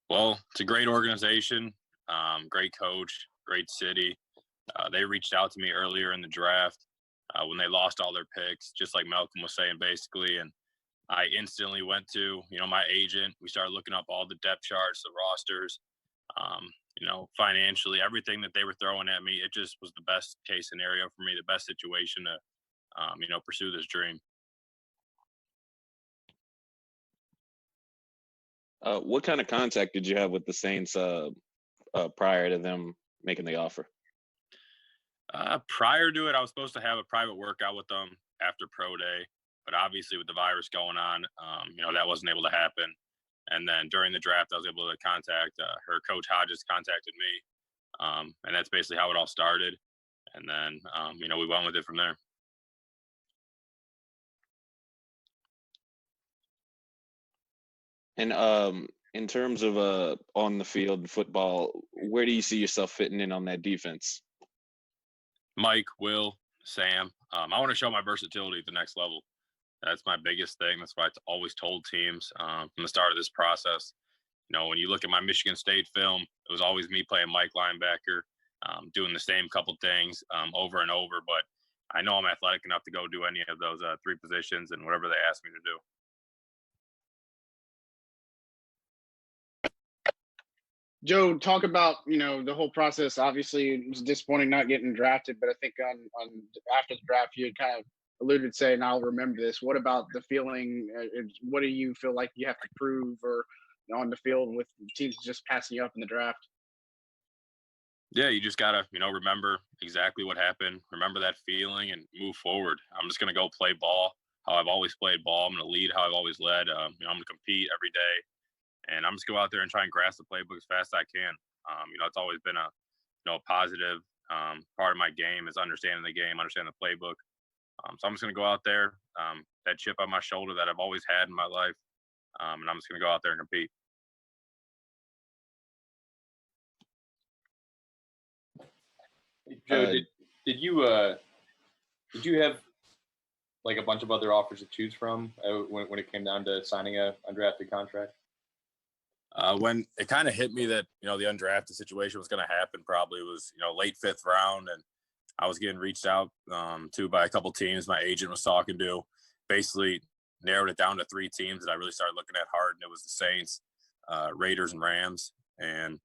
Well, it's a great organization, great coach, great city. They reached out to me earlier in the draft when they lost all their picks, just like Malcolm was saying, basically. And I instantly went to, my agent. We started looking up all the depth charts, the rosters, financially, everything that they were throwing at me. It just was the best case scenario for me, the best situation to, pursue this dream. What kind of contact did you have with the Saints prior to them making the offer? Prior to it, I was supposed to have a private workout with them after pro day, but obviously with the virus going on, that wasn't able to happen. And then during the draft, I was able to contact her. Coach Hodges contacted me, and that's basically how it all started. And then, we went with it from there. And in terms of on the field football, where do you see yourself fitting in on that defense? Mike, Will, Sam. I want to show my versatility at the next level. That's my biggest thing. That's what I always told teams from the start of this process. When you look at my Michigan State film, it was always me playing Mike linebacker, doing the same couple things over and over. But I know I'm athletic enough to go do any of those three positions and whatever they ask me to do. Joe, talk about the whole process. Obviously, it was disappointing not getting drafted, but I think on after the draft, you had kind of alluded to saying, "I'll remember this." What about the feeling? What do you feel like you have to prove or on the field with teams just passing you up in the draft? Yeah, you just gotta remember exactly what happened. Remember that feeling and move forward. I'm just gonna go play ball how I've always played ball. I'm gonna lead how I've always led. I'm gonna compete every day. And I'm just go out there and try and grasp the playbook as fast as I can. It's always been a positive part of my game is understanding the game, understanding the playbook. So I'm just going to go out there, that chip on my shoulder that I've always had in my life, and I'm just going to go out there and compete. Joe, did you have like a bunch of other offers to choose from when it came down to signing a undrafted contract? When it kind of hit me that the undrafted situation was going to happen, probably was late 5th round, and I was getting reached out to by a couple teams. My agent was talking to, basically narrowed it down to 3 teams that I really started looking at hard, and it was the Saints, Raiders, and Rams. And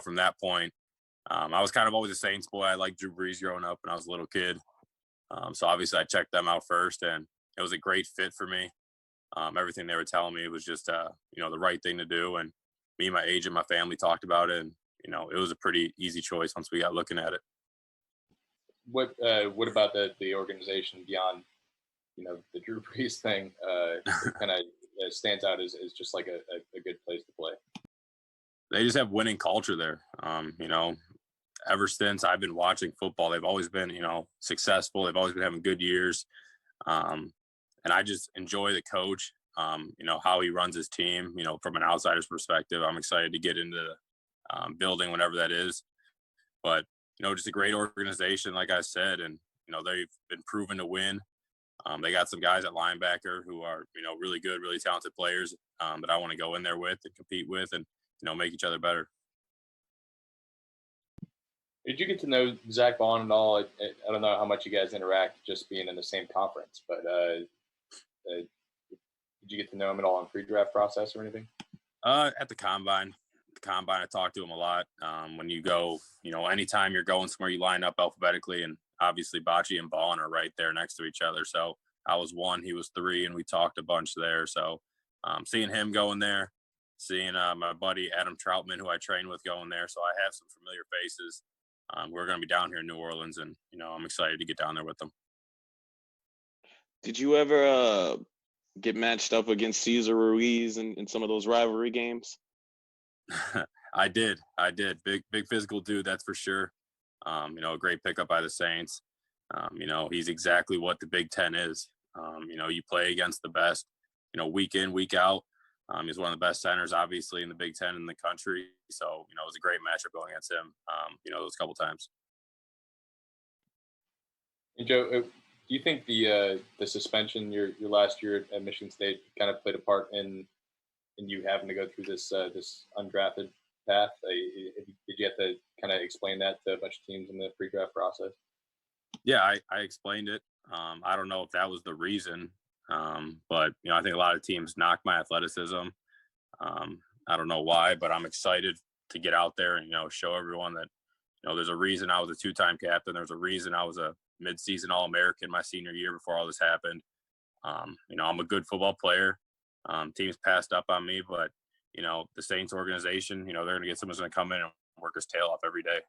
from that point, I was kind of always a Saints boy. I liked Drew Brees growing up when I was a little kid, so obviously I checked them out first, and it was a great fit for me. Everything they were telling me was just the right thing to do, and me and my agent, my family talked about it, and it was a pretty easy choice once we got looking at it. What about the organization beyond the Drew Brees thing kind of stands out as just like a good place to play? They just have winning culture there. Ever since I've been watching football, they've always been successful. They've always been having good years, and I just enjoy the coach. How he runs his team, from an outsider's perspective. I'm excited to get into the building whenever that is. But, just a great organization, like I said, and, they've been proven to win. They got some guys at linebacker who are, really good, really talented players that I want to go in there with and compete with and, make each other better. Did you get to know Zach Bond at all? I don't know how much you guys interact just being in the same conference, but did you get to know him at all in pre-draft process or anything? At the combine. I talked to him a lot. When you go, anytime you're going somewhere, you line up alphabetically, and obviously Bachi and Bond are right there next to each other. So I was 1, he was 3, and we talked a bunch there. So seeing him going there, seeing my buddy Adam Troutman, who I train with, going there. So I have some familiar faces. We're going to be down here in New Orleans, and, I'm excited to get down there with them. Did you ever get matched up against Cesar Ruiz in some of those rivalry games? I did. Big physical dude, that's for sure. A great pickup by the Saints. He's exactly what the Big Ten is. You play against the best, week in, week out. He's one of the best centers, obviously, in the Big Ten in the country. So, it was a great matchup going against him, those couple times. And Joe, do you think the suspension your last year at Michigan State kind of played a part in and you having to go through this this undrafted path? Did you have to kind of explain that to a bunch of teams in the pre-draft process? Yeah, I explained it. I don't know if that was the reason, but I think a lot of teams knock my athleticism. I don't know why, but I'm excited to get out there and show everyone that there's a reason I was a two-time captain. There's a reason I was a mid-season All-American my senior year before all this happened. I'm a good football player. Teams passed up on me, but the Saints organization, they're going to get someone's going to come in and work his tail off every day.